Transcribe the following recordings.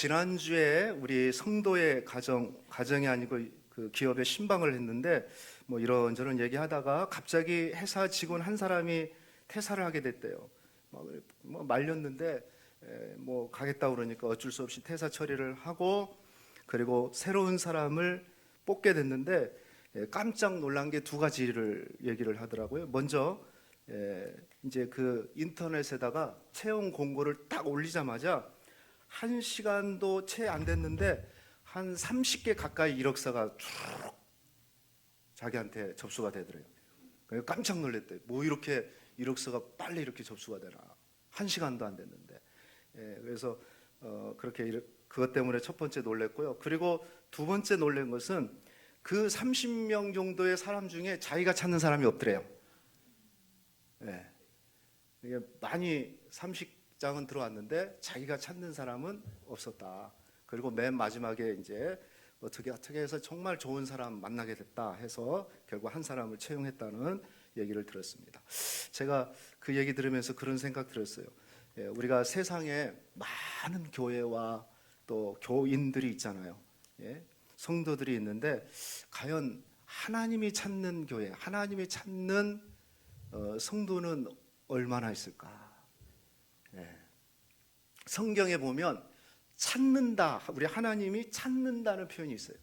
지난주에 우리 성도의 가정이 아니고 그 기업에 신방을 했는데 뭐 이런저런 얘기하다가 갑자기 회사 직원 한 사람이 퇴사를 하게 됐대요. 뭐 말렸는데 뭐 가겠다 그러니까 어쩔 수 없이 퇴사 처리를 하고, 그리고 새로운 사람을 뽑게 됐는데 깜짝 놀란 게 두 가지를 얘기를 하더라고요. 먼저 이제 그 인터넷에다가 채용 공고를 딱 올리자마자 1시간도 채 안 됐는데 한 30개 가까이 이력서가 쭉 자기한테 접수가 되더래요. 그래서 깜짝 놀랐대요. 뭐 이렇게 이력서가 빨리 이렇게 접수가 되나. 1시간도 안 됐는데. 그래서 그렇게 그것 때문에 첫 번째 놀랐고요. 그리고 두 번째 놀란 것은 그 30명 정도의 사람 중에 자기가 찾는 사람이 없더래요. 이게 많이 30장은 들어왔는데 자기가 찾는 사람은 없었다. 그리고 맨 마지막에 이제 어떻게 해서 정말 좋은 사람 만나게 됐다 해서 결국 한 사람을 채용했다는 얘기를 들었습니다. 제가 그 얘기 들으면서 그런 생각 들었어요. 우리가 세상에 많은 교회와 또 교인들이 있잖아요. 성도들이 있는데 과연 하나님이 찾는 교회, 하나님이 찾는 성도는 얼마나 있을까? 성경에 보면 찾는다, 우리 하나님이 찾는다는 표현이 있어요.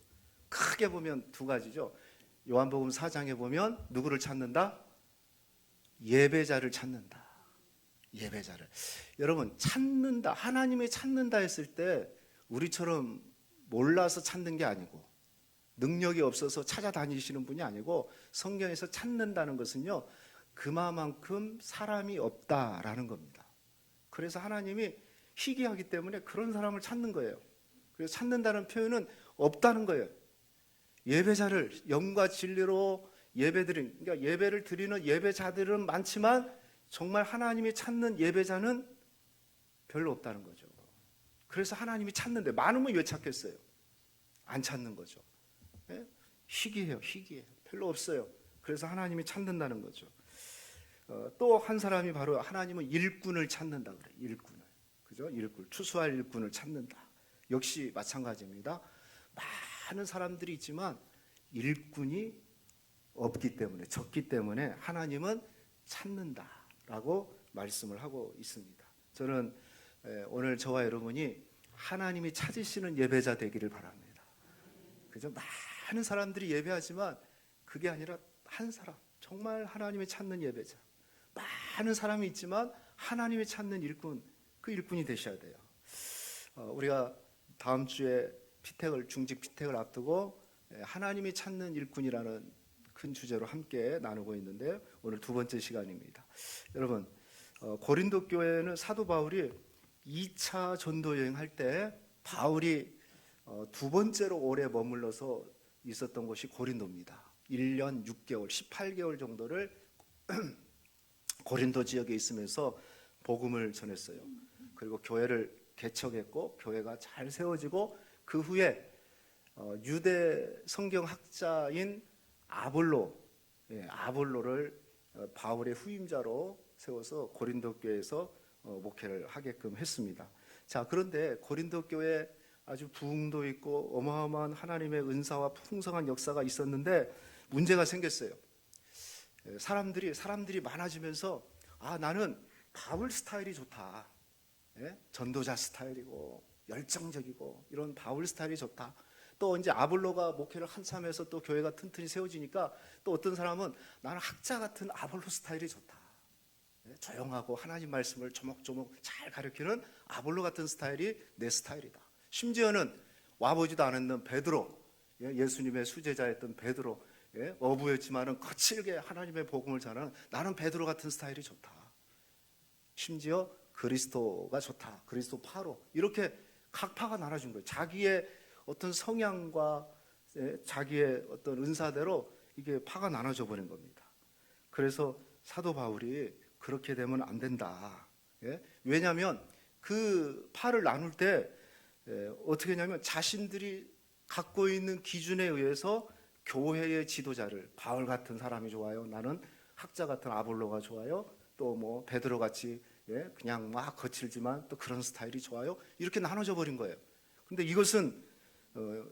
크게 보면 두 가지죠. 요한복음 4장에 보면 누구를 찾는다? 예배자를 찾는다. 예배자를. 여러분, 찾는다, 하나님이 찾는다 했을 때 우리처럼 몰라서 찾는 게 아니고 능력이 없어서 찾아다니시는 분이 아니고, 성경에서 찾는다는 것은요, 그만큼 사람이 없다라는 겁니다. 그래서 하나님이 희귀하기 때문에 그런 사람을 찾는 거예요. 그래서 찾는다는 표현은 없다는 거예요. 예배자를 영과 진리로 그러니까 예배를 드리는 예배자들은 많지만 정말 하나님이 찾는 예배자는 별로 없다는 거죠. 그래서 하나님이 찾는데 많으면 왜 찾겠어요? 안 찾는 거죠. 희귀해요. 별로 없어요. 그래서 하나님이 찾는다는 거죠. 또 한 사람이 바로 하나님은 일꾼을 찾는다 그래요. 일꾼을. 그죠? 일꾼, 추수할 일꾼을 찾는다. 역시 마찬가지입니다. 많은 사람들이 있지만 일꾼이 없기 때문에, 적기 때문에 하나님은 찾는다라고 말씀을 하고 있습니다. 저는 오늘 저와 여러분이 하나님이 찾으시는 예배자 되기를 바랍니다. 그죠? 많은 사람들이 예배하지만 그게 아니라 한 사람, 정말 하나님이 찾는 예배자. 많은 사람이 있지만 하나님이 찾는 일꾼, 그 일꾼이 되셔야 돼요. 우리가 다음 주에 중직 피택을 앞두고 하나님이 찾는 일꾼이라는 큰 주제로 함께 나누고 있는데, 오늘 두 번째 시간입니다. 여러분, 고린도 교회는 사도 바울이 2차 전도 여행할 때 바울이 두 번째로 오래 머물러서 있었던 곳이 고린도입니다. 1년 6개월, 18개월 정도를 고린도 지역에 있으면서 복음을 전했어요. 그리고 교회를 개척했고 교회가 잘 세워지고, 그 후에 유대 성경학자인 아볼로를 바울의 후임자로 세워서 고린도 교회에서 목회를 하게끔 했습니다. 자, 그런데 고린도 교회 아주 부흥도 있고 어마어마한 하나님의 은사와 풍성한 역사가 있었는데 문제가 생겼어요. 사람들이 많아지면서 나는 바울 스타일이 좋다. 전도자 스타일이고 열정적이고 이런 바울 스타일이 좋다. 또 이제 아볼로가 목회를 한참 해서 또 교회가 튼튼히 세워지니까 또 어떤 사람은 나는 학자 같은 아볼로 스타일이 좋다. 조용하고 하나님 말씀을 조목조목 잘 가르치는 아볼로 같은 스타일이 내 스타일이다. 심지어는 와보지도 않았는 베드로, 예수님의 수제자였던 베드로, 어부였지만은 거칠게 하나님의 복음을 전하는 나는 베드로 같은 스타일이 좋다. 심지어 그리스도가 좋다. 그리스도 파로. 이렇게 각파가 나눠진 거예요. 자기의 어떤 성향과 자기의 어떤 은사대로 이게 파가 나눠져 버린 겁니다. 그래서 사도 바울이 그렇게 되면 안 된다. 왜냐하면 그 파를 나눌 때 어떻게 했냐면 자신들이 갖고 있는 기준에 의해서 교회의 지도자를, 바울 같은 사람이 좋아요, 나는 학자 같은 아볼로가 좋아요, 또 뭐 베드로 같이 그냥 막 거칠지만 또 그런 스타일이 좋아요, 이렇게 나눠져 버린 거예요. 근데 이것은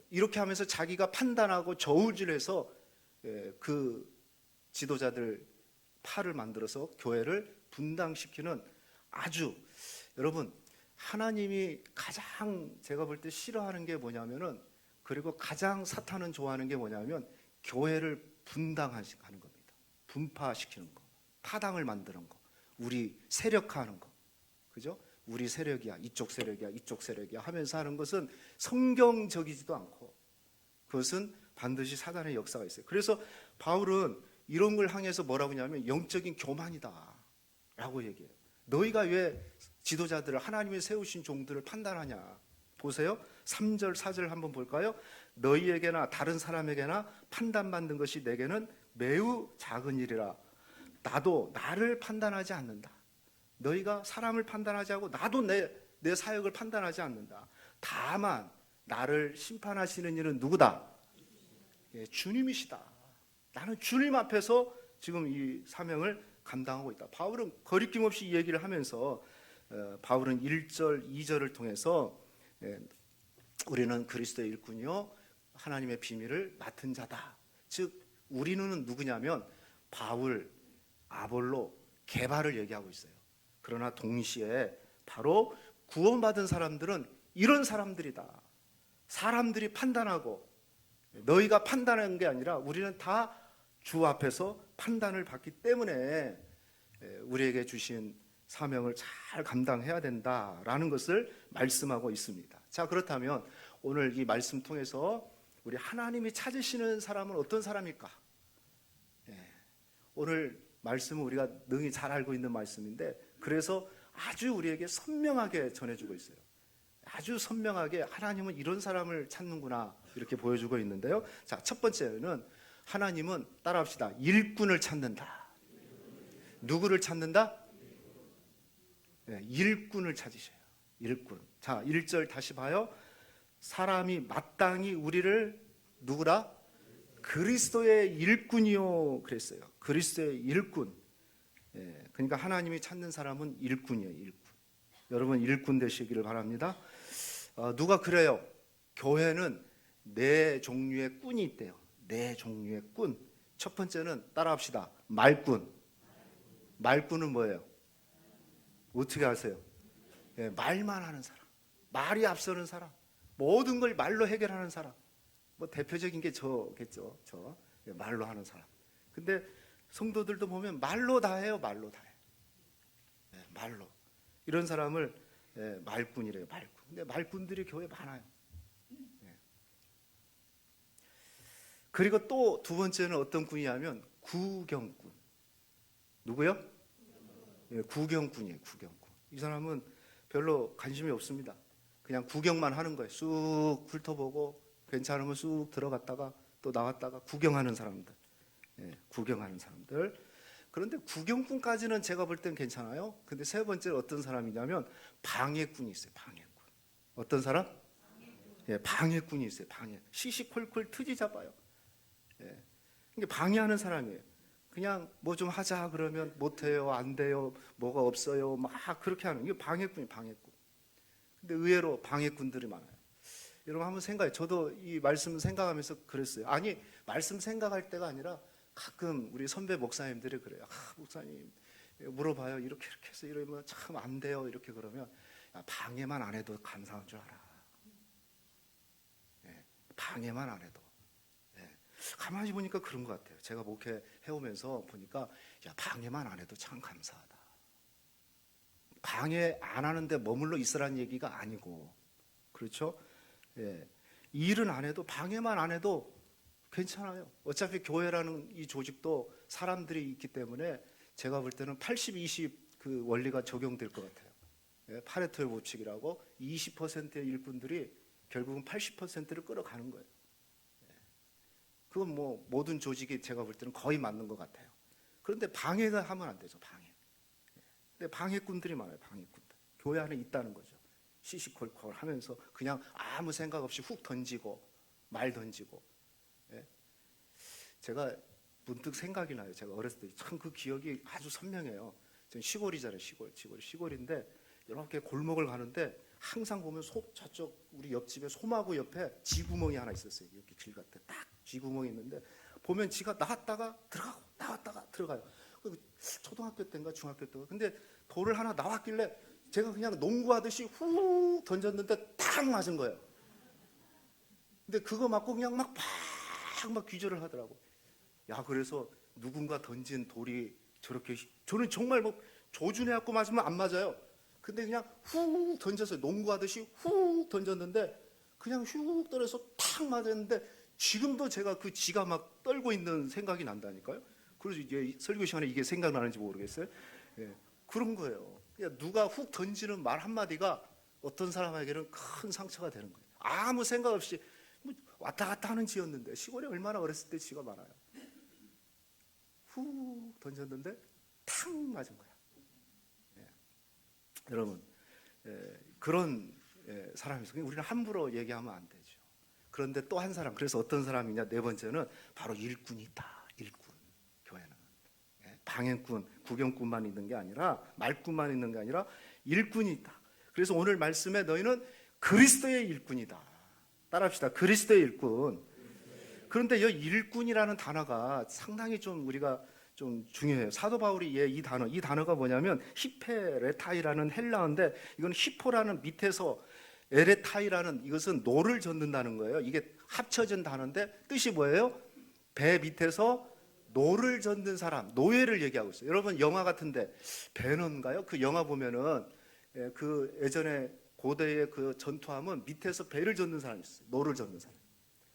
이렇게 하면서 자기가 판단하고 저울질해서 그 지도자들 팔을 만들어서 교회를 분당시키는 아주, 여러분, 하나님이 가장 제가 볼 때 싫어하는 게 뭐냐면은, 그리고 가장 사탄은 좋아하는 게 뭐냐면 교회를 분당하는 겁니다. 분파시키는 거, 파당을 만드는 거, 우리 세력화하는 거, 그죠? 우리 세력이야, 이쪽 세력이야, 이쪽 세력이야 하면서 하는 것은 성경적이지도 않고, 그것은 반드시 사단의 역사가 있어요. 그래서 바울은 이런 걸 향해서 뭐라고 하냐면 영적인 교만이다 라고 얘기해요. 너희가 왜 지도자들을, 하나님이 세우신 종들을 판단하냐. 보세요, 3절 4절 한번 볼까요? 너희에게나 다른 사람에게나 판단받는 것이 내게는 매우 작은 일이라. 나도 나를 판단하지 않는다. 너희가 사람을 판단하지 않고 나도 내 사역을 판단하지 않는다. 다만 나를 심판하시는 이는 누구다? 주님이시다. 나는 주님 앞에서 지금 이 사명을 감당하고 있다. 바울은 거리낌 없이 이 얘기를 하면서 바울은 1절 2절을 통해서 우리는 그리스도의 일꾼이요 하나님의 비밀을 맡은 자다. 즉 우리는 누구냐면 바울, 아볼로, 게바를 얘기하고 있어요. 그러나 동시에 바로 구원받은 사람들은 이런 사람들이다. 사람들이 판단하고, 너희가 판단하는 게 아니라 우리는 다 주 앞에서 판단을 받기 때문에 우리에게 주신 사명을 잘 감당해야 된다라는 것을 말씀하고 있습니다. 자, 그렇다면 오늘 이 말씀 통해서 우리 하나님이 찾으시는 사람은 어떤 사람일까? 오늘 말씀은 우리가 능히 잘 알고 있는 말씀인데, 그래서 아주 우리에게 선명하게 전해주고 있어요. 아주 선명하게 하나님은 이런 사람을 찾는구나 이렇게 보여주고 있는데요. 자, 첫 번째는 하나님은, 따라합시다, 일꾼을 찾는다. 누구를 찾는다? 일꾼을 찾으셔요. 일꾼. 자, 1절 다시 봐요. 사람이 마땅히 우리를 누구라? 그리스도의 일꾼이요 그랬어요. 그리스도의 일꾼. 그러니까 하나님이 찾는 사람은 일꾼이에요. 일꾼. 여러분 일꾼 되시기를 바랍니다. 누가 그래요? 교회는 네 종류의 꾼이 있대요. 네 종류의 꾼. 첫 번째는 따라합시다. 말꾼. 말꾼은 뭐예요? 어떻게 아세요? 말만 하는 사람, 말이 앞서는 사람, 모든 걸 말로 해결하는 사람. 뭐 대표적인 게 저겠죠. 저 말로 하는 사람. 근데 성도들도 보면 말로 다 해요. 말로 다 해. 말로. 이런 사람을 말꾼이래요. 말꾼. 근데 말꾼들이 교회에 많아요. 그리고 또 두 번째는 어떤 꾼이냐면 구경꾼. 누구요? 구경꾼이에요. 구경꾼. 이 사람은 별로 관심이 없습니다. 그냥 구경만 하는 거예요. 쑥 훑어보고 괜찮으면 쑥 들어갔다가 또 나왔다가 구경하는 사람들. 구경하는 사람들. 그런데 구경꾼까지는 제가 볼 땐 괜찮아요. 근데 세 번째는 어떤 사람이냐면 방해꾼이 있어요. 방해꾼. 어떤 사람? 방해꾼이 있어요. 방해. 시시콜콜 트지 잡아요. 이게 방해하는 사람이에요. 그냥 뭐 좀 하자 그러면 못해요, 안 돼요, 뭐가 없어요, 막 그렇게 하는, 이게 방해꾼이 방해꾼. 근데 의외로 방해꾼들이 많아요. 여러분 한번 생각해. 저도 이 말씀 생각하면서 그랬어요. 아니, 말씀 생각할 때가 아니라 가끔 우리 선배 목사님들이 그래요. 목사님 물어봐요. 이렇게 해서 이러면 참 안 돼요. 이렇게 그러면 야, 방해만 안 해도 감사한 줄 알아. 방해만 안 해도. 가만히 보니까 그런 것 같아요. 제가 목회 해오면서 보니까 야, 방해만 안 해도 참 감사하다. 방해 안 하는데 머물러 있으라는 얘기가 아니고, 그렇죠? 일은 안 해도, 방해만 안 해도 괜찮아요. 어차피 교회라는 이 조직도 사람들이 있기 때문에 제가 볼 때는 80-20 그 원리가 적용될 것 같아요. 파레토의 법칙이라고 20%의 일꾼들이 결국은 80%를 끌어가는 거예요. 그건 뭐 모든 조직이 제가 볼 때는 거의 맞는 것 같아요. 그런데 방해가 하면 안 되죠. 방해. 근데 방해꾼들이 많아요. 방해꾼들. 교회 안에 있다는 거죠. 시시콜콜 하면서 그냥 아무 생각 없이 훅 던지고 말 던지고. 제가 문득 생각이 나요. 제가 어렸을 때 참 그 기억이 아주 선명해요. 저는 시골이잖아요. 시골인데 이렇게 골목을 가는데 항상 보면 저쪽 우리 옆집에 소마구 옆에 쥐구멍이 하나 있었어요. 이렇게 길 같아. 딱 쥐구멍이 있는데 보면 쥐가 나왔다가 들어가고 나왔다가 들어가요. 초등학교 때인가 중학교 때인가. 근데 돌을 하나 나왔길래 제가 그냥 농구하듯이 후 던졌는데 탁 맞은 거예요. 근데 그거 맞고 그냥 막 기절을 하더라고. 야, 그래서 누군가 던진 돌이 저렇게, 저는 정말 뭐 조준해갖고 맞으면 안 맞아요. 근데 그냥 후 던졌어요. 농구하듯이 후 던졌는데 그냥 휙 떨어져서 탁 맞았는데 지금도 제가 그 쥐가 막 떨고 있는 생각이 난다니까요. 그래서 이제 설교 시간에 이게 생각나는지 모르겠어요. 예, 그런 거예요. 그냥 누가 훅 던지는 말 한마디가 어떤 사람에게는 큰 상처가 되는 거예요. 아무 생각 없이 뭐 왔다 갔다 하는 쥐였는데, 시골에 얼마나 어렸을 때 쥐가 많아요. 후 던졌는데 탁 맞은 거야. 예. 여러분, 그런 사람이 있어요. 우리는 함부로 얘기하면 안 되죠. 그런데 또 한 사람, 그래서 어떤 사람이냐, 네 번째는 바로 일꾼이다. 일꾼. 교회는 방해꾼, 구경꾼만 있는 게 아니라, 말꾼만 있는 게 아니라 일꾼이 있다. 그래서 오늘 말씀에 너희는 그리스도의 일꾼이다. 따라합시다. 그리스도의 일꾼. 그런데 이 일꾼이라는 단어가 상당히 좀 우리가 좀 중요해요. 사도 바울이 이 단어가 뭐냐면 히페레타이라는 헬라어인데, 이건 히포라는 밑에서 에레타이라는, 이것은 노를 젓는다는 거예요. 이게 합쳐진 단어인데 뜻이 뭐예요? 배 밑에서 노를 젓는 사람, 노예를 얘기하고 있어요. 여러분 영화 같은데 배너인가요? 그 영화 보면은 그 예전에 고대의 그 전투하면 밑에서 배를 젓는 사람이 있어요. 노를 젓는 사람.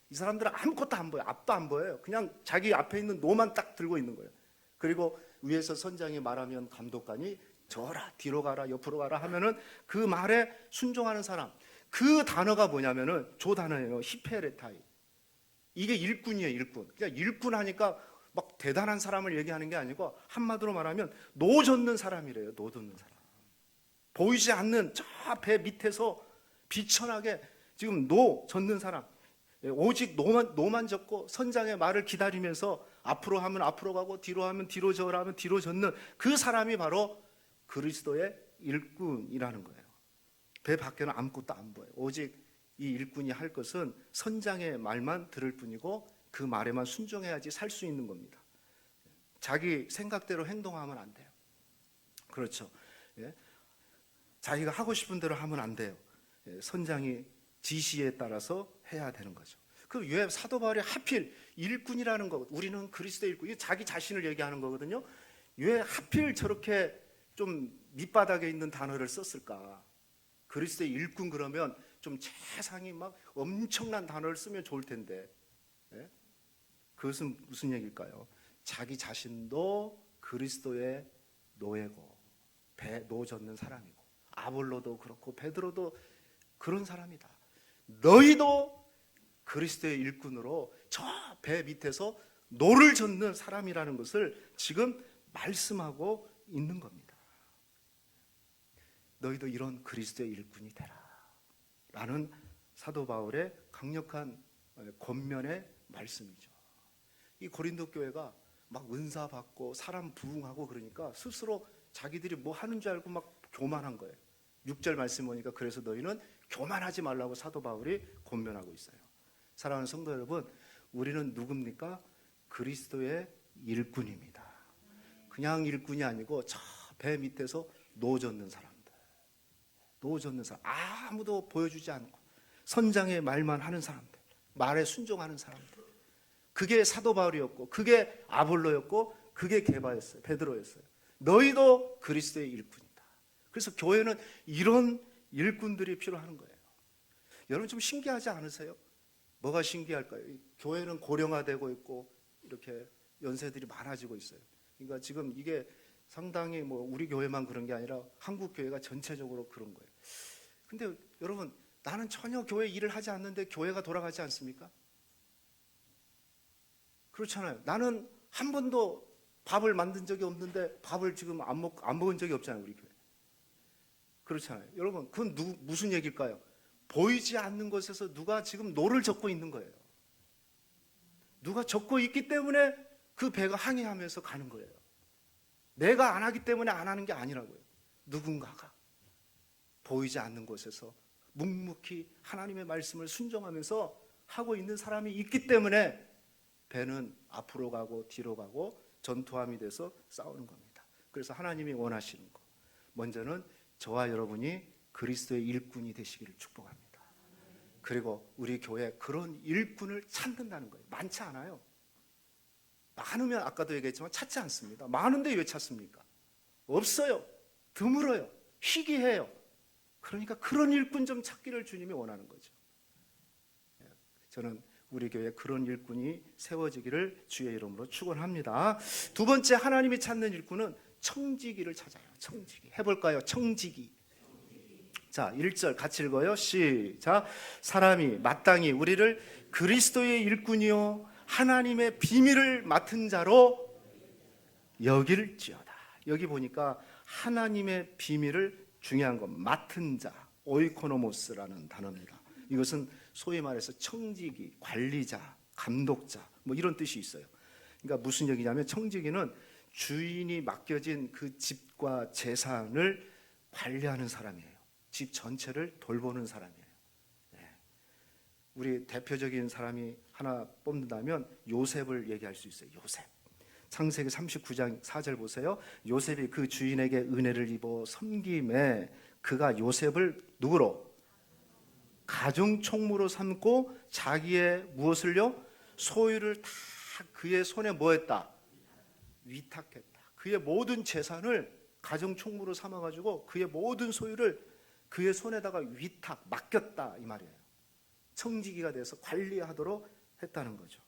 이 사람들은 아무것도 안 보여요. 앞도 안 보여요. 그냥 자기 앞에 있는 노만 딱 들고 있는 거예요. 그리고 위에서 선장이 말하면 감독관이 저라, 뒤로 가라, 옆으로 가라 하면은 그 말에 순종하는 사람. 그 단어가 뭐냐면은 저 단어예요. 히페레타이. 이게 일꾼이에요, 일꾼. 그냥 일꾼 하니까 막 대단한 사람을 얘기하는 게 아니고 한마디로 말하면 노 젓는 사람이래요. 노 젓는 사람. 보이지 않는 저 배 밑에서 비천하게 지금 노 젓는 사람. 오직 노만 젓고 선장의 말을 기다리면서 앞으로 하면 앞으로 가고 뒤로 하면 뒤로 져라 하면 뒤로 젓는 그 사람이 바로 그리스도의 일꾼이라는 거예요. 배 밖에는 아무것도 안 보여요. 오직 이 일꾼이 할 것은 선장의 말만 들을 뿐이고 그 말에만 순종해야지 살 수 있는 겁니다. 자기 생각대로 행동하면 안 돼요. 그렇죠. 예? 자기가 하고 싶은 대로 하면 안 돼요. 선장이 지시에 따라서 해야 되는 거죠. 그럼 왜 사도 바울이 하필 일꾼이라는 거, 우리는 그리스도의 일꾼, 이게 자기 자신을 얘기하는 거거든요. 왜 하필 저렇게 좀 밑바닥에 있는 단어를 썼을까? 그리스도의 일꾼 그러면 좀 세상이 막 엄청난 단어를 쓰면 좋을 텐데, 그것은 무슨 얘기일까요? 자기 자신도 그리스도의 노예고 노 젓는 사람이고, 아볼로도 그렇고 베드로도 그런 사람이다. 너희도 그리스도의 일꾼으로 저 배 밑에서 노를 젓는 사람이라는 것을 지금 말씀하고 있는 겁니다. 너희도 이런 그리스도의 일꾼이 되라 라는 사도 바울의 강력한 권면의 말씀이죠. 이 고린도 교회가 막 은사 받고 사람 부흥하고 그러니까 스스로 자기들이 뭐 하는 줄 알고 막 교만한 거예요. 6절 말씀 보니까 그래서 너희는 교만하지 말라고 사도 바울이 권면하고 있어요. 사랑하는 성도 여러분, 우리는 누굽니까? 그리스도의 일꾼입니다. 그냥 일꾼이 아니고 저 배 밑에서 노 젓는 사람들, 노 젓는 사람, 아무도 보여주지 않고 선장의 말만 하는 사람들, 말에 순종하는 사람들. 그게 사도 바울이었고, 그게 아볼로였고, 그게 게바였어요. 베드로였어요. 너희도 그리스도의 일꾼이다. 그래서 교회는 이런 일꾼들이 필요한 거예요. 여러분 좀 신기하지 않으세요? 뭐가 신기할까요? 교회는 고령화되고 있고 이렇게 연세들이 많아지고 있어요. 그러니까 지금 이게 상당히 뭐 우리 교회만 그런 게 아니라 한국 교회가 전체적으로 그런 거예요. 근데 여러분, 나는 전혀 교회 일을 하지 않는데 교회가 돌아가지 않습니까? 그렇잖아요. 나는 한 번도 밥을 만든 적이 없는데 밥을 지금 안 먹은 적이 없잖아요, 우리 교회. 그렇잖아요. 여러분, 그건 무슨 얘기일까요? 보이지 않는 곳에서 누가 지금 노를 젓고 있는 거예요. 누가 젓고 있기 때문에 그 배가 항해하면서 가는 거예요. 내가 안 하기 때문에 안 하는 게 아니라고요. 누군가가. 보이지 않는 곳에서 묵묵히 하나님의 말씀을 순종하면서 하고 있는 사람이 있기 때문에 배는 앞으로 가고 뒤로 가고 전투함이 돼서 싸우는 겁니다. 그래서 하나님이 원하시는 거, 먼저는 저와 여러분이 그리스도의 일꾼이 되시기를 축복합니다. 그리고 우리 교회 그런 일꾼을 찾는다는 거예요. 많지 않아요. 많으면 아까도 얘기했지만 찾지 않습니다. 많은데 왜 찾습니까? 없어요. 드물어요. 희귀해요. 그러니까 그런 일꾼 좀 찾기를 주님이 원하는 거죠. 저는 우리 교회에 그런 일꾼이 세워지기를 주의 이름으로 축원합니다. 두 번째, 하나님이 찾는 일꾼은 청지기를 찾아요. 청지기. 해볼까요? 청지기. 자, 1절 같이 읽어요. 시작. 사람이 마땅히 우리를 그리스도의 일꾼이요 하나님의 비밀을 맡은 자로 여길지어다. 여기 보니까 하나님의 비밀을 중요한 건 맡은 자, 오이코노모스라는 단어입니다. 이것은 소위 말해서 청지기, 관리자, 감독자 뭐 이런 뜻이 있어요. 그러니까 무슨 얘기냐면 청지기는 주인이 맡겨진 그 집과 재산을 관리하는 사람이에요. 집 전체를 돌보는 사람이에요. 우리 대표적인 사람이 하나 뽑는다면 요셉을 얘기할 수 있어요. 요셉. 창세기 39장 4절 보세요. 요셉이 그 주인에게 은혜를 입어 섬김에 그가 요셉을 누구로? 가중총무로 삼고 자기의 무엇을요? 소유를 다 그의 손에 뭐했다? 위탁했다. 그의 모든 재산을 가중총무로 삼아가지고 그의 모든 소유를 그의 손에다가 위탁, 맡겼다 이 말이에요. 청지기가 돼서 관리하도록 했다는 거죠.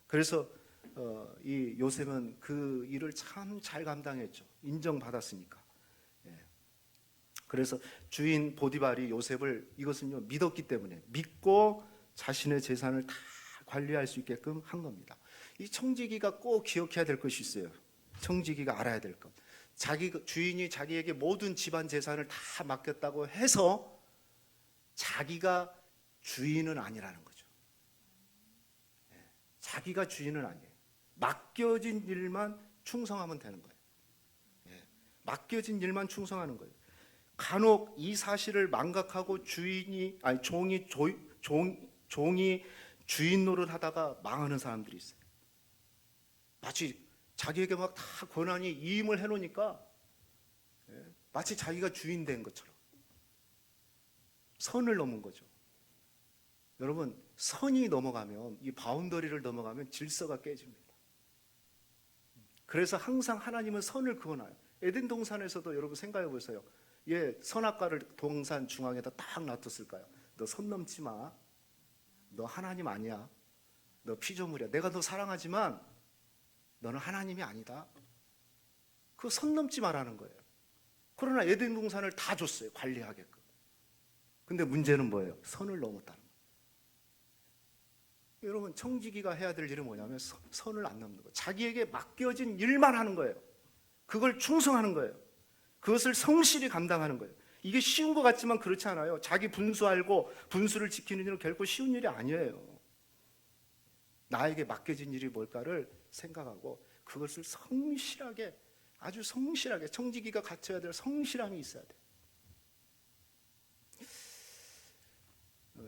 그래서 이 요셉은 그 일을 참 잘 감당했죠. 인정받았으니까. 그래서 주인 보디발이 요셉을 이것은요 믿었기 때문에 믿고 자신의 재산을 다 관리할 수 있게끔 한 겁니다. 이 청지기가 꼭 기억해야 될 것이 있어요. 청지기가 알아야 될 것. 주인이 자기에게 모든 집안 재산을 다 맡겼다고 해서 자기가 주인은 아니라는 거죠. 자기가 주인은 아니에요. 맡겨진 일만 충성하면 되는 거예요. 맡겨진 일만 충성하는 거예요. 간혹 이 사실을 망각하고 종이 주인 노릇하다가 망하는 사람들이 있어요. 마치 자기에게 막 다 권한이 이임을 해놓으니까 마치 자기가 주인 된 것처럼 선을 넘은 거죠. 여러분, 선이 넘어가면, 이 바운더리를 넘어가면 질서가 깨집니다. 그래서 항상 하나님은 선을 그어놔요. 에덴 동산에서도 여러분 생각해 보세요. 선악과를 동산 중앙에다 딱 놔뒀을까요? 너 선 넘지 마. 너 하나님 아니야. 너 피조물이야. 내가 너 사랑하지만 너는 하나님이 아니다. 그 선 넘지 말라는 거예요. 그러나 에덴 동산을 다 줬어요. 관리하게끔. 근데 문제는 뭐예요? 선을 넘었다는 거예요. 여러분, 청지기가 해야 될 일은 뭐냐면 선을 안 넘는 거예요. 자기에게 맡겨진 일만 하는 거예요. 그걸 충성하는 거예요. 그것을 성실히 감당하는 거예요. 이게 쉬운 것 같지만 그렇지 않아요. 자기 분수 알고 분수를 지키는 일은 결코 쉬운 일이 아니에요. 나에게 맡겨진 일이 뭘까를 생각하고 그것을 성실하게, 아주 성실하게, 청지기가 갖춰야 될 성실함이 있어야 돼요.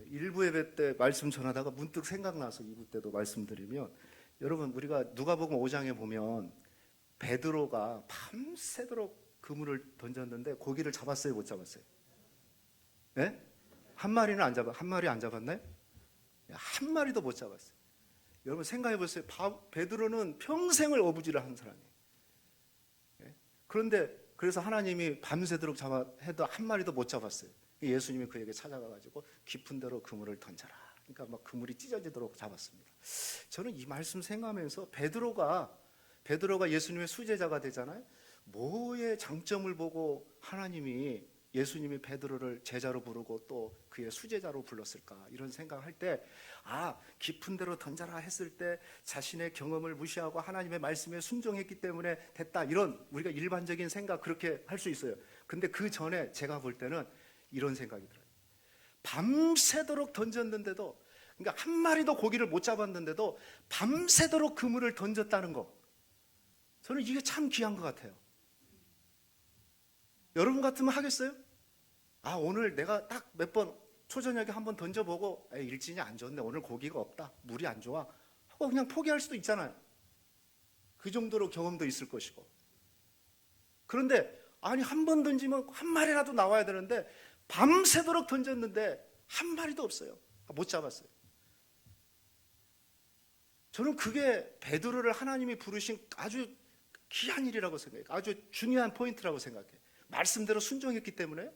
일부 예배 때 말씀 전하다가 문득 생각나서 2부 때도 말씀드리면, 여러분, 우리가 누가복음 5장에 보면 베드로가 밤새도록 그물을 던졌는데 고기를 잡았어요, 못 잡았어요? 네? 한 마리 안 잡았나요? 한 마리도 못 잡았어요. 여러분 생각해 보세요. 베드로는 평생을 어부지를 한 사람이에요. 그런데 그래서 하나님이 밤새도록 해도 한 마리도 못 잡았어요. 예수님이 그에게 찾아가가지고 깊은 데로 그물을 던져라. 그러니까 막 그물이 찢어지도록 잡았습니다. 저는 이 말씀 생각하면서 베드로가 예수님의 수제자가 되잖아요. 뭐의 장점을 보고 예수님이 베드로를 제자로 부르고 또 그의 수제자로 불렀을까, 이런 생각할 때, 깊은 데로 던져라 했을 때 자신의 경험을 무시하고 하나님의 말씀에 순종했기 때문에 됐다, 이런 우리가 일반적인 생각, 그렇게 할 수 있어요. 근데 그 전에 제가 볼 때는 이런 생각이 들어요. 밤새도록 던졌는데도, 그러니까 한 마리도 고기를 못 잡았는데도 밤새도록 그물을 던졌다는 거, 저는 이게 참 귀한 것 같아요. 여러분 같으면 하겠어요? 오늘 내가 딱 몇 번 초저녁에 한번 던져보고 일진이 안 좋네, 오늘 고기가 없다, 물이 안 좋아 하고 그냥 포기할 수도 있잖아요. 그 정도로 경험도 있을 것이고. 그런데 한 번 던지면 한 마리라도 나와야 되는데 밤새도록 던졌는데 한 마리도 없어요. 못 잡았어요. 저는 그게 베드로를 하나님이 부르신 아주 귀한 일이라고 생각해요. 아주 중요한 포인트라고 생각해요. 말씀대로 순종했기 때문에.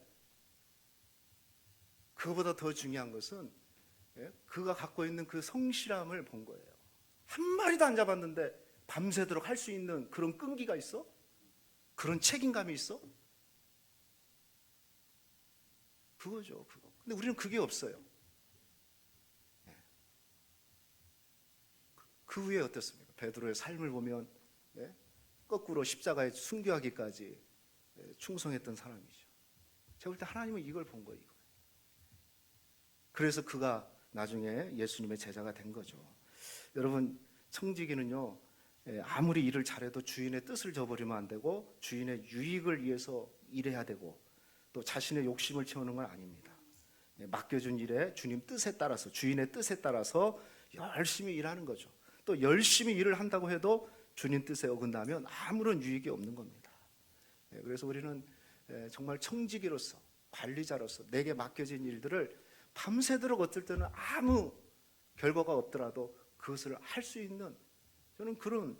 그거보다 더 중요한 것은 그가 갖고 있는 그 성실함을 본 거예요. 한 마리도 안 잡았는데 밤새도록 할 수 있는 그런 끈기가 있어? 그런 책임감이 있어? 그거죠, 그거. 근데 우리는 그게 없어요. 그 후에 어떻습니까? 베드로의 삶을 보면 거꾸로 십자가에 순교하기까지 충성했던 사람이죠. 제가 볼 때 하나님은 이걸 본 거예요. 그래서 그가 나중에 예수님의 제자가 된 거죠. 여러분, 청지기는요, 아무리 일을 잘해도 주인의 뜻을 저버리면 안 되고 주인의 유익을 위해서 일해야 되고 또 자신의 욕심을 채우는 건 아닙니다. 맡겨준 일에 주님 뜻에 따라서, 주인의 뜻에 따라서 열심히 일하는 거죠. 또 열심히 일을 한다고 해도 주님 뜻에 어긋나면 아무런 유익이 없는 겁니다. 그래서 우리는 정말 청지기로서, 관리자로서 내게 맡겨진 일들을 밤새도록 어떨 때는 아무 결과가 없더라도 그것을 할 수 있는, 저는 그런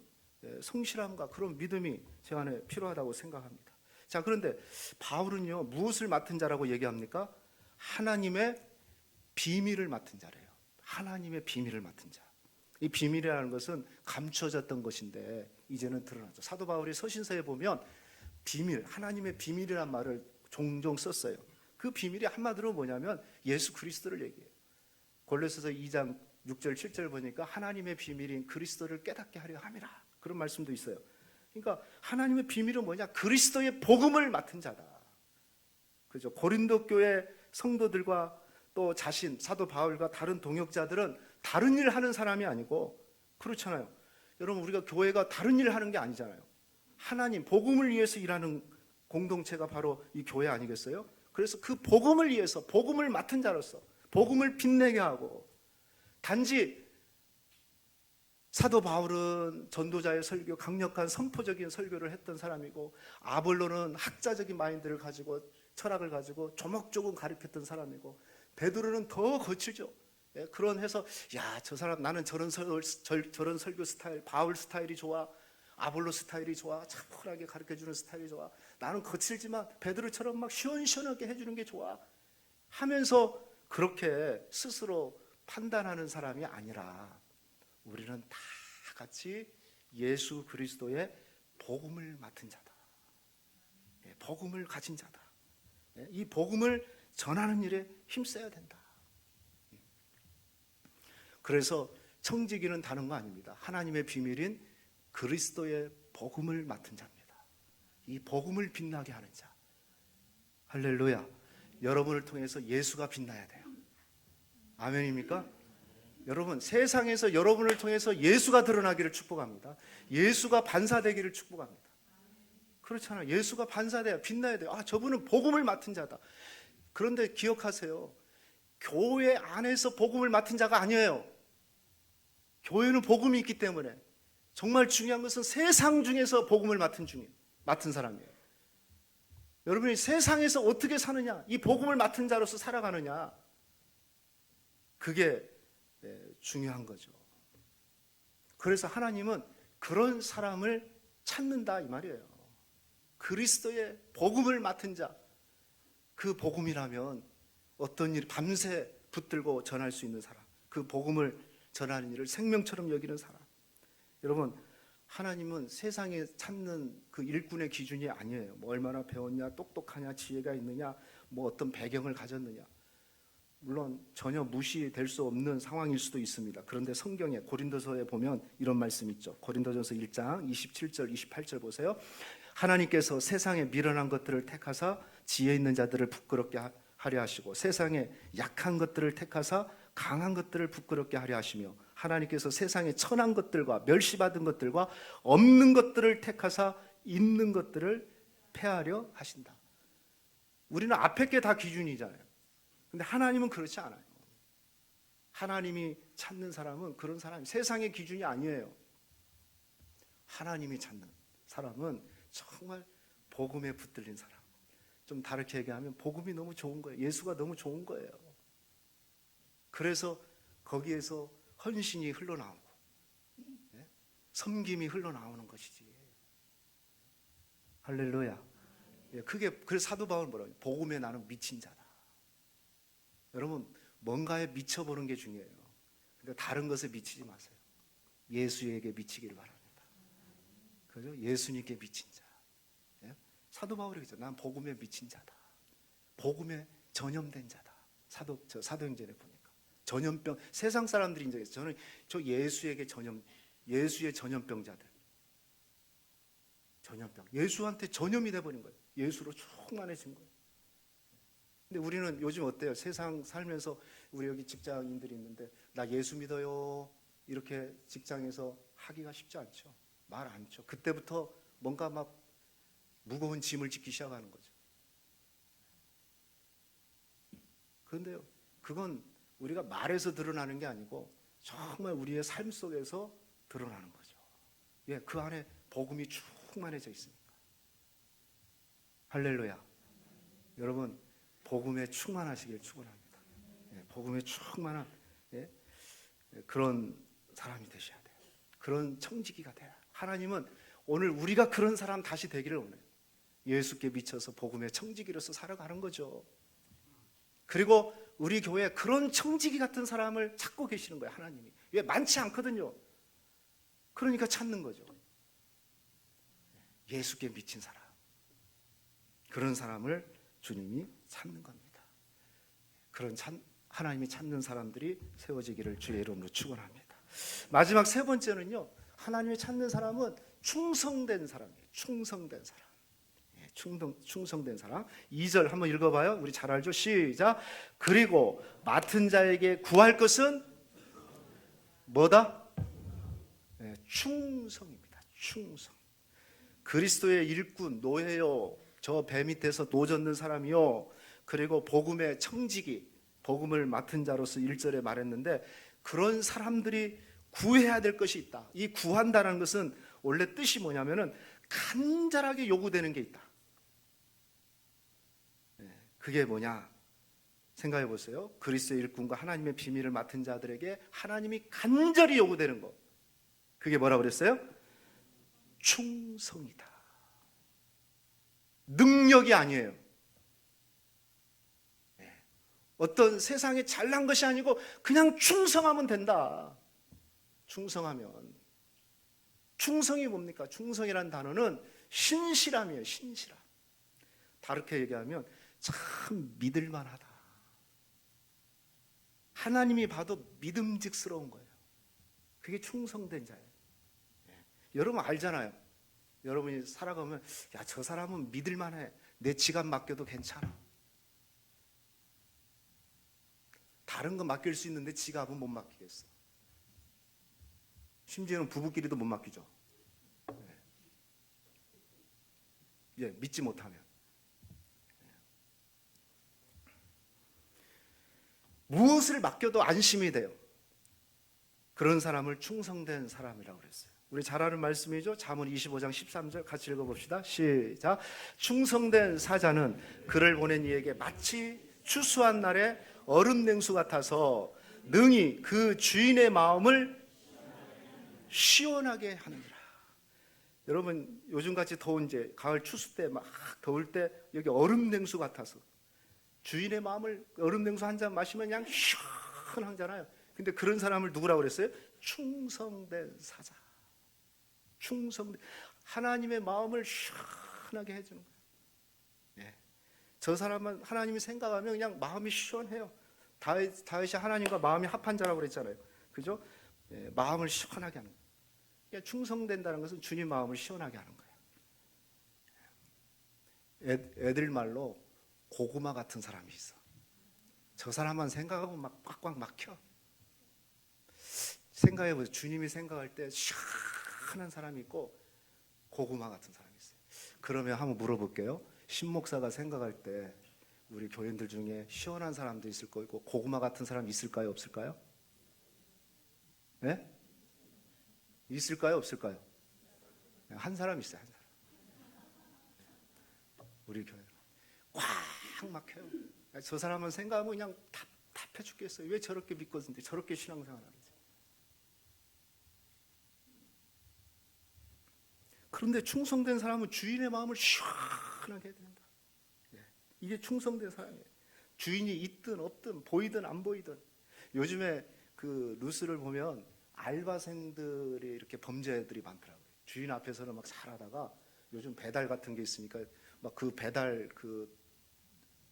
성실함과 그런 믿음이 제 안에 필요하다고 생각합니다. 자, 그런데 바울은요, 무엇을 맡은 자라고 얘기합니까? 하나님의 비밀을 맡은 자래요. 하나님의 비밀을 맡은 자. 이 비밀이라는 것은 감춰졌던 것인데 이제는 드러나죠. 사도 바울이 서신서에 보면 비밀, 하나님의 비밀이란 말을 종종 썼어요. 그 비밀이 한마디로 뭐냐면 예수 그리스도를 얘기해요. 골로새서 2장 6절 7절 보니까 하나님의 비밀인 그리스도를 깨닫게 하려 함이라, 그런 말씀도 있어요. 그러니까 하나님의 비밀은 뭐냐? 그리스도의 복음을 맡은 자다. 그죠? 고린도 교회 성도들과 또 자신, 사도 바울과 다른 동역자들은 다른 일을 하는 사람이 아니고, 그렇잖아요. 여러분, 우리가 교회가 다른 일을 하는 게 아니잖아요. 하나님 복음을 위해서 일하는 공동체가 바로 이 교회 아니겠어요? 그래서 그 복음을 위해서, 복음을 맡은 자로서 복음을 빛내게 하고, 단지 사도 바울은 전도자의 설교, 강력한 선포적인 설교를 했던 사람이고, 아볼로는 학자적인 마인드를 가지고 철학을 가지고 조목조금 가르쳤던 사람이고, 베드로는 더 거칠죠. 그런 해서 저 사람, 나는 저런 설교 스타일, 바울 스타일이 좋아, 아볼로 스타일이 좋아, 차분하게 가르쳐주는 스타일이 좋아, 나는 거칠지만 베드로처럼 막 시원시원하게 해주는 게 좋아 하면서 그렇게 스스로 판단하는 사람이 아니라, 우리는 다 같이 예수 그리스도의 복음을 맡은 자다. 복음을 가진 자다. 이 복음을 전하는 일에 힘써야 된다. 그래서 청지기는 다른 거 아닙니다. 하나님의 비밀인 그리스도의 복음을 맡은 자입니다. 이 복음을 빛나게 하는 자. 할렐루야. 여러분을 통해서 예수가 빛나야 돼요. 아멘입니까? 여러분, 세상에서 여러분을 통해서 예수가 드러나기를 축복합니다. 예수가 반사되기를 축복합니다. 그렇잖아요. 예수가 반사돼야, 빛나야 돼요. 저분은 복음을 맡은 자다. 그런데 기억하세요. 교회 안에서 복음을 맡은 자가 아니에요. 교회는 복음이 있기 때문에. 정말 중요한 것은 세상 중에서 복음을 맡은 사람이에요. 여러분이 세상에서 어떻게 사느냐, 이 복음을 맡은 자로서 살아가느냐, 그게 중요한 거죠. 그래서 하나님은 그런 사람을 찾는다, 이 말이에요. 그리스도의 복음을 맡은 자. 그 복음이라면 어떤 일, 밤새 붙들고 전할 수 있는 사람, 그 복음을 전하는 일을 생명처럼 여기는 사람. 여러분, 하나님은 세상에 찾는 그 일꾼의 기준이 아니에요. 뭐 얼마나 배웠냐, 똑똑하냐, 지혜가 있느냐, 뭐 어떤 배경을 가졌느냐. 물론 전혀 무시될 수 없는 상황일 수도 있습니다. 그런데 성경에, 고린도서에 보면 이런 말씀 있죠. 고린도전서 1장 27절 28절 보세요. 하나님께서 세상에 미련한 것들을 택하사 지혜 있는 자들을 부끄럽게 하려 하시고, 세상에 약한 것들을 택하사 강한 것들을 부끄럽게 하려 하시며, 하나님께서 세상에 천한 것들과 멸시받은 것들과 없는 것들을 택하사 있는 것들을 폐하려 하신다. 우리는 앞에 게 다 기준이잖아요. 근데 하나님은 그렇지 않아요. 하나님이 찾는 사람은 그런 사람이 세상의 기준이 아니에요. 하나님이 찾는 사람은 정말 복음에 붙들린 사람. 좀 다르게 얘기하면 복음이 너무 좋은 거예요. 예수가 너무 좋은 거예요. 그래서 거기에서 헌신이 흘러나오고 섬김이 흘러나오는 것이지. 할렐루야. 그게 그래서 사도 바울은 뭐라고 해요? 복음에 나는 미친 자다. 여러분 뭔가에 미쳐보는 게 중요해요. 그러니까 다른 것에 미치지 마세요. 예수에게 미치기를 바랍니다. 그죠? 예수님께 미친 자. 사도 바울이 그랬죠. 난 복음에 미친 자다. 복음에 전염된 자다. 사도행전에 보니까 전염병. 세상 사람들이 이제 저는 저 예수의 전염병자들. 전염병. 예수한테 전염이 돼버린 거예요. 예수로 충만해진 거예요. 근데 우리는 요즘 어때요? 세상 살면서 우리 여기 직장인들이 있는데 나 예수 믿어요. 이렇게 직장에서 하기가 쉽지 않죠. 말 안 쳐. 그때부터 뭔가 막 무거운 짐을 짓기 시작하는 거죠. 그런데요, 그건 우리가 말해서 드러나는 게 아니고 정말 우리의 삶 속에서 드러나는 거죠. 그 안에 복음이 충만해져 있으니까. 할렐루야. 여러분 복음에 충만하시길 축원합니다. 복음에 충만한 그런 사람이 되셔야 돼요. 그런 청지기가 돼요. 하나님은 오늘 우리가 그런 사람 다시 되기를 원해요. 예수께 미쳐서 복음의 청지기로서 살아가는 거죠. 그리고 우리 교회에 그런 청지기 같은 사람을 찾고 계시는 거예요. 하나님이. 왜 많지 않거든요. 그러니까 찾는 거죠. 예수께 미친 사람. 그런 사람을 주님이 찾는 겁니다. 그런 하나님이 찾는 사람들이 세워지기를 주의 이름으로 축원합니다. 마지막 세 번째는요, 하나님이 찾는 사람은 충성된 사람이에요. 충성된 사람. 충성된 사람. 2절 한번 읽어봐요. 우리 잘 알죠? 시작. 그리고 맡은 자에게 구할 것은 뭐다? 충성입니다. 충성. 그리스도의 일꾼, 노예요. 저 배 밑에서 노젓는 사람이요. 그리고 복음의 청지기, 복음을 맡은 자로서 1절에 말했는데 그런 사람들이 구해야 될 것이 있다. 이 구한다는 것은 원래 뜻이 뭐냐면은 간절하게 요구되는 게 있다. 그게 뭐냐? 생각해 보세요. 그리스도의 일꾼과 하나님의 비밀을 맡은 자들에게 하나님이 간절히 요구되는 것. 그게 뭐라고 그랬어요? 충성이다. 능력이 아니에요. 어떤 세상에 잘난 것이 아니고 그냥 충성하면 된다. 충성하면. 충성이 뭡니까? 충성이라는 단어는 신실함이에요. 신실함. 다르게 얘기하면 참 믿을만하다. 하나님이 봐도 믿음직스러운 거예요. 그게 충성된 자예요. 여러분 알잖아요. 여러분이 살아가면 야, 저 사람은 믿을만해. 내 지갑 맡겨도 괜찮아. 다른 거 맡길 수 있는데 지갑은 못 맡기겠어. 심지어는 부부끼리도 못 맡기죠. 믿지 못하면. 무엇을 맡겨도 안심이 돼요. 그런 사람을 충성된 사람이라고 그랬어요. 우리 잘 아는 말씀이죠. 잠언 25장 13절 같이 읽어봅시다. 시작. 충성된 사자는 그를 보낸 이에게 마치 추수한 날에 얼음 냉수 같아서 능히 그 주인의 마음을 시원하게 하느니라. 여러분 요즘같이 더운 이제 가을 추수 때 막 더울 때 여기 얼음 냉수 같아서 주인의 마음을 얼음 냉수 한 잔 마시면 그냥 시원하잖아요. 근데 그런 사람을 누구라고 그랬어요? 충성된 사자. 충성된 하나님의 마음을 시원하게 해주는 거예요. 저 사람은 하나님이 생각하면 그냥 마음이 시원해요. 다윗이 하나님과 마음이 합한 자라고 그랬잖아요. 그죠? 마음을 시원하게 하는 거예요. 그러니까 충성된다는 것은 주님 마음을 시원하게 하는 거예요. 애들 말로 고구마 같은 사람이 있어. 저 사람만 생각하면 막 꽉꽉 막혀. 생각해보세요. 주님이 생각할 때 시원한 사람이 있고 고구마 같은 사람이 있어요. 그러면 한번 물어볼게요. 신목사가 생각할 때 우리 교인들 중에 시원한 사람도 있을 거고 고구마 같은 사람 있을까요? 없을까요? 네? 있을까요? 없을까요? 한 사람 있어요. 한 사람. 우리 교회 꽉 막혀요. 저 사람은 생각하면 그냥 답답해 죽겠어요. 왜 저렇게 믿거든요? 저렇게 신앙생활 하는지. 그런데 충성된 사람은 주인의 마음을 시원하게 해야 된다. 이게 충성된 사람이에요. 주인이 있든 없든 보이든 안 보이든. 요즘에 그 뉴스를 보면 알바생들이 이렇게 범죄들이 많더라고요. 주인 앞에서는 막 잘하다가 요즘 배달 같은 게 있으니까 막 그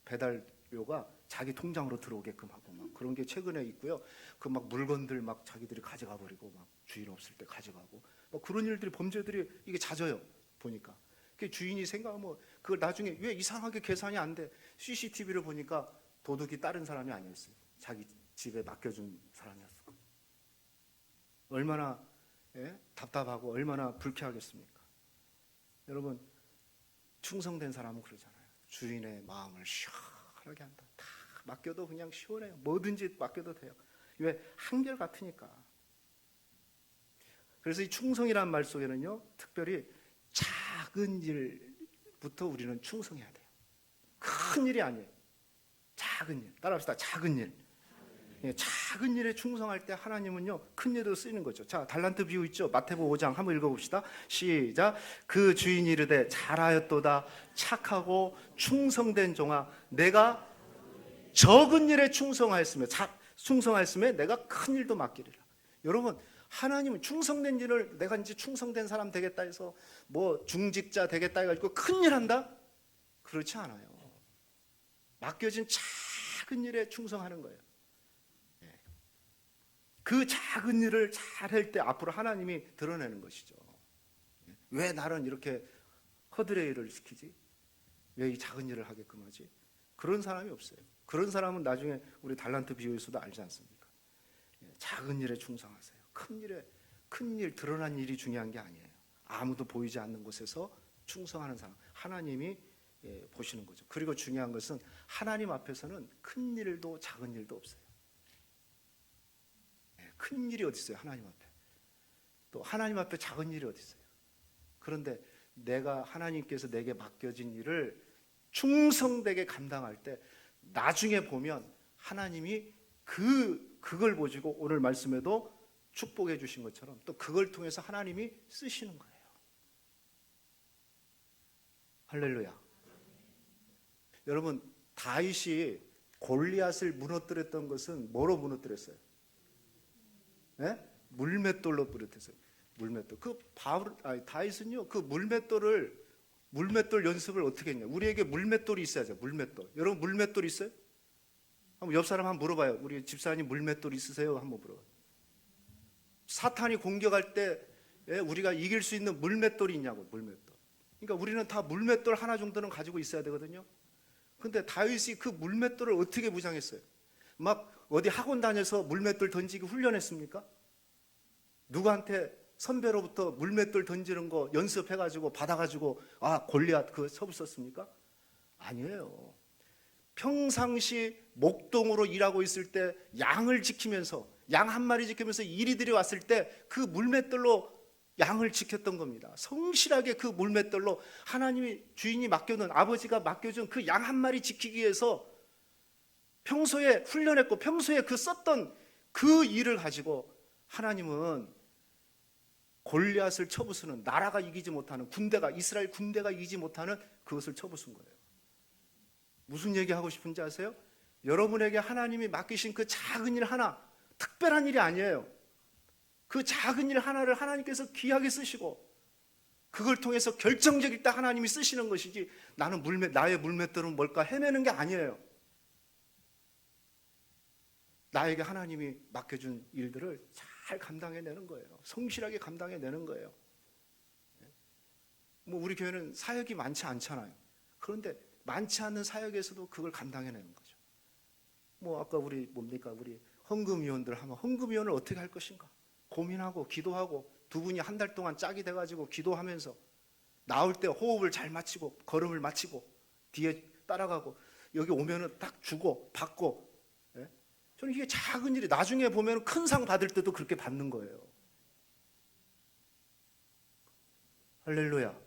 배달료가 자기 통장으로 들어오게끔 하고 막 그런 게 최근에 있고요. 그 막 물건들 막 자기들이 가져가 버리고 막 주인 없을 때 가져가고 막 그런 일들이 범죄들이 이게 잦아요. 보니까. 그 주인이 생각하면 그걸 나중에 왜 이상하게 계산이 안 돼? CCTV를 보니까 도둑이 다른 사람이 아니었어요. 자기 집에 맡겨준 사람이었어. 얼마나 답답하고 얼마나 불쾌하겠습니까? 여러분 충성된 사람은 그러잖아요. 주인의 마음을 시원하게 한다. 다 맡겨도 그냥 시원해요. 뭐든지 맡겨도 돼요. 왜? 한결같으니까. 그래서 이 충성이라는 말 속에는요, 특별히 작은 일부터 우리는 충성해야 돼요. 큰 일이 아니에요. 작은 일. 따라합시다. 작은 일. 작은 일에 충성할 때 하나님은요 큰 일도 쓰이는 거죠. 자, 달란트 비유 있죠? 마태복음 5장 한번 읽어봅시다. 시작. 그 주인이 이르되 잘하였도다 착하고 충성된 종아 내가 적은 일에 충성하였으며 내가 큰 일도 맡기리라. 여러분 하나님은 충성된 일을 내가 이제 충성된 사람 되겠다 해서 뭐 중직자 되겠다 해가지고 큰 일 한다? 그렇지 않아요. 맡겨진 작은 일에 충성하는 거예요. 그 작은 일을 잘할 때 앞으로 하나님이 드러내는 것이죠. 왜 나는 이렇게 허드레 일을 시키지? 왜 이 작은 일을 하게끔 하지? 그런 사람이 없어요. 그런 사람은 나중에 우리 달란트 비유에서도 알지 않습니까? 작은 일에 충성하세요. 큰 일, 드러난 일이 중요한 게 아니에요. 아무도 보이지 않는 곳에서 충성하는 사람, 하나님이 보시는 거죠. 그리고 중요한 것은 하나님 앞에서는 큰 일도 작은 일도 없어요. 큰 일이 어디 있어요? 하나님 앞에. 또 하나님 앞에 작은 일이 어디 있어요? 그런데 내가 하나님께서 내게 맡겨진 일을 충성되게 감당할 때 나중에 보면 하나님이 그걸 보시고 오늘 말씀에도 축복해 주신 것처럼 또 그걸 통해서 하나님이 쓰시는 거예요. 할렐루야. 여러분 다윗이 골리앗을 무너뜨렸던 것은 뭐로 무너뜨렸어요? 물맷돌로 무너뜨렸어요. 물맷돌. 다윗은요 그 물맷돌 연습을 어떻게 했냐? 우리에게 물맷돌이 있어야죠. 물맷돌. 여러분 물맷돌 있어요? 한번 옆 사람 한번 물어봐요. 우리 집사님 물맷돌 있으세요? 한번 물어봐요. 사탄이 공격할 때 우리가 이길 수 있는 물맷돌이 있냐고. 물맷돌. 그러니까 우리는 다 물맷돌 하나 정도는 가지고 있어야 되거든요. 근데 다윗이 그 물맷돌을 어떻게 무장했어요? 막 어디 학원 다녀서 물맷돌 던지기 훈련했습니까? 누구한테 선배로부터 물맷돌 던지는 거 연습해가지고 받아가지고 골리앗 그 서브 썼습니까? 아니에요. 평상시 목동으로 일하고 있을 때 양을 지키면서 양 한 마리 지키면서 이리들이 왔을 때 그 물맷돌로 양을 지켰던 겁니다. 성실하게 그 물맷돌로 하나님이 주인이 맡겨놓은 아버지가 맡겨준 그 양 한 마리 지키기 위해서 평소에 훈련했고 평소에 그 썼던 그 일을 가지고 하나님은 골리앗을 쳐부수는 나라가 이기지 못하는 이스라엘 군대가 이기지 못하는 그것을 쳐부순 거예요. 무슨 얘기하고 싶은지 아세요? 여러분에게 하나님이 맡기신 그 작은 일 하나, 특별한 일이 아니에요. 그 작은 일 하나를 하나님께서 귀하게 쓰시고 그걸 통해서 결정적일 때 하나님이 쓰시는 것이지 나의 물맷돌은 뭘까 헤매는 게 아니에요. 나에게 하나님이 맡겨준 일들을 잘 감당해내는 거예요. 성실하게 감당해내는 거예요. 뭐 우리 교회는 사역이 많지 않잖아요. 그런데 많지 않은 사역에서도 그걸 감당해내는 거죠. 뭐 아까 우리 헌금위원들 하면 헌금위원을 어떻게 할 것인가 고민하고 기도하고 두 분이 한 달 동안 짝이 돼가지고 기도하면서 나올 때 호흡을 잘 맞추고 걸음을 맞추고 뒤에 따라가고 여기 오면은 딱 주고 받고. 예? 저는 이게 작은 일이 나중에 보면 큰 상 받을 때도 그렇게 받는 거예요. 할렐루야.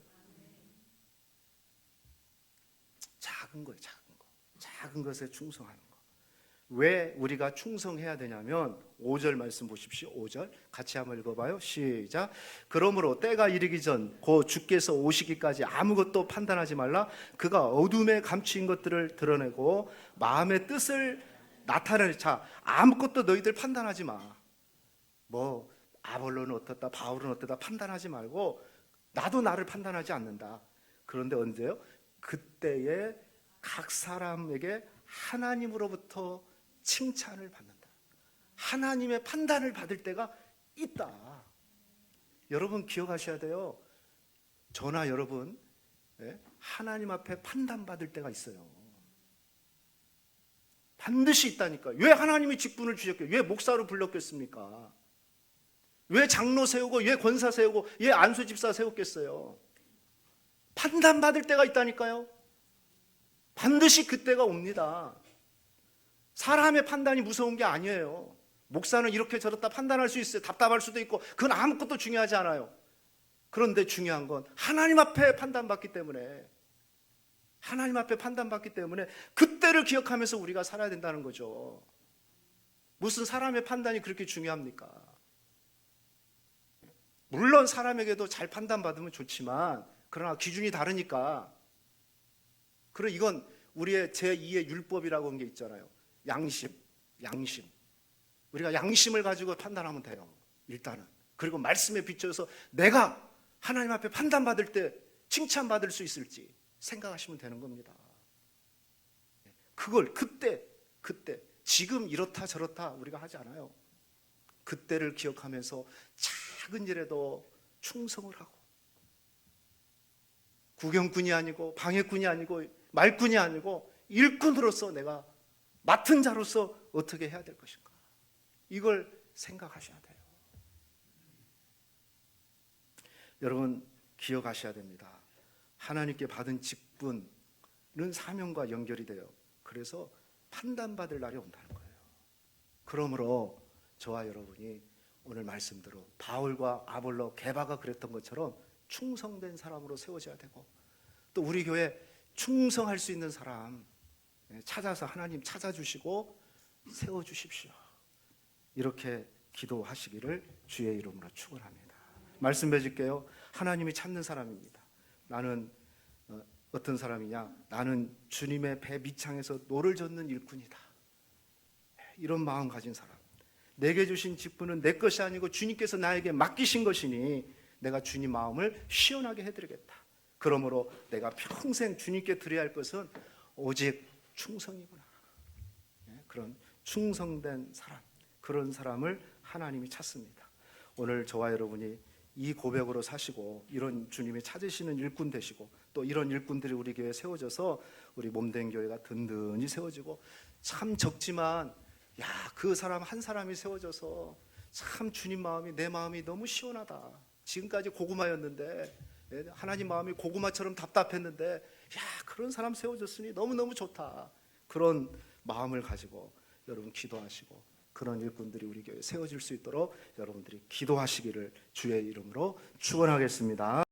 작은 거예요, 작은 거. 작은 것에 충성하는 거. 왜 우리가 충성해야 되냐면 5절 말씀 보십시오. 5절 같이 한번 읽어봐요. 시작. 그러므로 때가 이르기 전 곧 주께서 오시기까지 아무것도 판단하지 말라. 그가 어둠에 감추인 것들을 드러내고 마음의 뜻을 나타내는. 자, 아무것도 너희들 판단하지 마. 뭐 아볼로는 어떻다, 바울은 어떻다 판단하지 말고 나도 나를 판단하지 않는다. 그런데 언제요? 그때에 각 사람에게 하나님으로부터 칭찬을 받는다. 하나님의 판단을 받을 때가 있다. 여러분 기억하셔야 돼요. 저나 여러분 하나님 앞에 판단받을 때가 있어요. 반드시 있다니까. 왜 하나님이 직분을 주셨겠어요? 왜 목사로 불렀겠습니까? 왜 장로 세우고 왜 권사 세우고 왜 안수집사 세웠겠어요? 판단받을 때가 있다니까요. 반드시 그때가 옵니다. 사람의 판단이 무서운 게 아니에요. 목사는 이렇게 저렇다 판단할 수 있어요. 답답할 수도 있고 그건 아무것도 중요하지 않아요. 그런데 중요한 건 하나님 앞에 판단받기 때문에, 하나님 앞에 판단받기 때문에 그때를 기억하면서 우리가 살아야 된다는 거죠. 무슨 사람의 판단이 그렇게 중요합니까? 물론 사람에게도 잘 판단받으면 좋지만 그러나 기준이 다르니까. 그리고 이건 우리의 제2의 율법이라고 하는 게 있잖아요. 양심. 우리가 양심을 가지고 판단하면 돼요. 일단은. 그리고 말씀에 비춰서 내가 하나님 앞에 판단받을 때 칭찬받을 수 있을지 생각하시면 되는 겁니다. 그걸 그때 지금 이렇다 저렇다 우리가 하지 않아요. 그때를 기억하면서 작은 일에도 충성을 하고, 구경꾼이 아니고 방해꾼이 아니고 말꾼이 아니고 일꾼으로서 내가 맡은 자로서 어떻게 해야 될 것인가, 이걸 생각하셔야 돼요. 여러분 기억하셔야 됩니다. 하나님께 받은 직분은 사명과 연결이 돼요. 그래서 판단받을 날이 온다는 거예요. 그러므로 저와 여러분이 오늘 말씀대로 바울과 아볼로, 게바가 그랬던 것처럼 충성된 사람으로 세워져야 되고, 또 우리 교회 충성할 수 있는 사람 찾아서 하나님 찾아주시고 세워주십시오. 이렇게 기도하시기를 주의 이름으로 축원합니다. 말씀 맺을게요. 하나님이 찾는 사람입니다. 나는 어떤 사람이냐? 나는 주님의 배 밑창에서 노를 젓는 일꾼이다. 이런 마음 가진 사람. 내게 주신 직분은 내 것이 아니고 주님께서 나에게 맡기신 것이니 내가 주님 마음을 시원하게 해드리겠다. 그러므로 내가 평생 주님께 드려야 할 것은 오직 충성이구나. 그런 충성된 사람, 그런 사람을 하나님이 찾습니다. 오늘 저와 여러분이 이 고백으로 사시고 이런 주님이 찾으시는 일꾼 되시고, 또 이런 일꾼들이 우리 교회에 세워져서 우리 몸된 교회가 든든히 세워지고, 참 적지만 그 사람 한 사람이 세워져서 참 주님 마음이, 내 마음이 너무 시원하다. 지금까지 고구마였는데 하나님 마음이 고구마처럼 답답했는데 그런 사람 세워졌으니 너무너무 좋다. 그런 마음을 가지고 여러분 기도하시고 그런 일꾼들이 우리 교회에 세워질 수 있도록 여러분들이 기도하시기를 주의 이름으로 축원하겠습니다.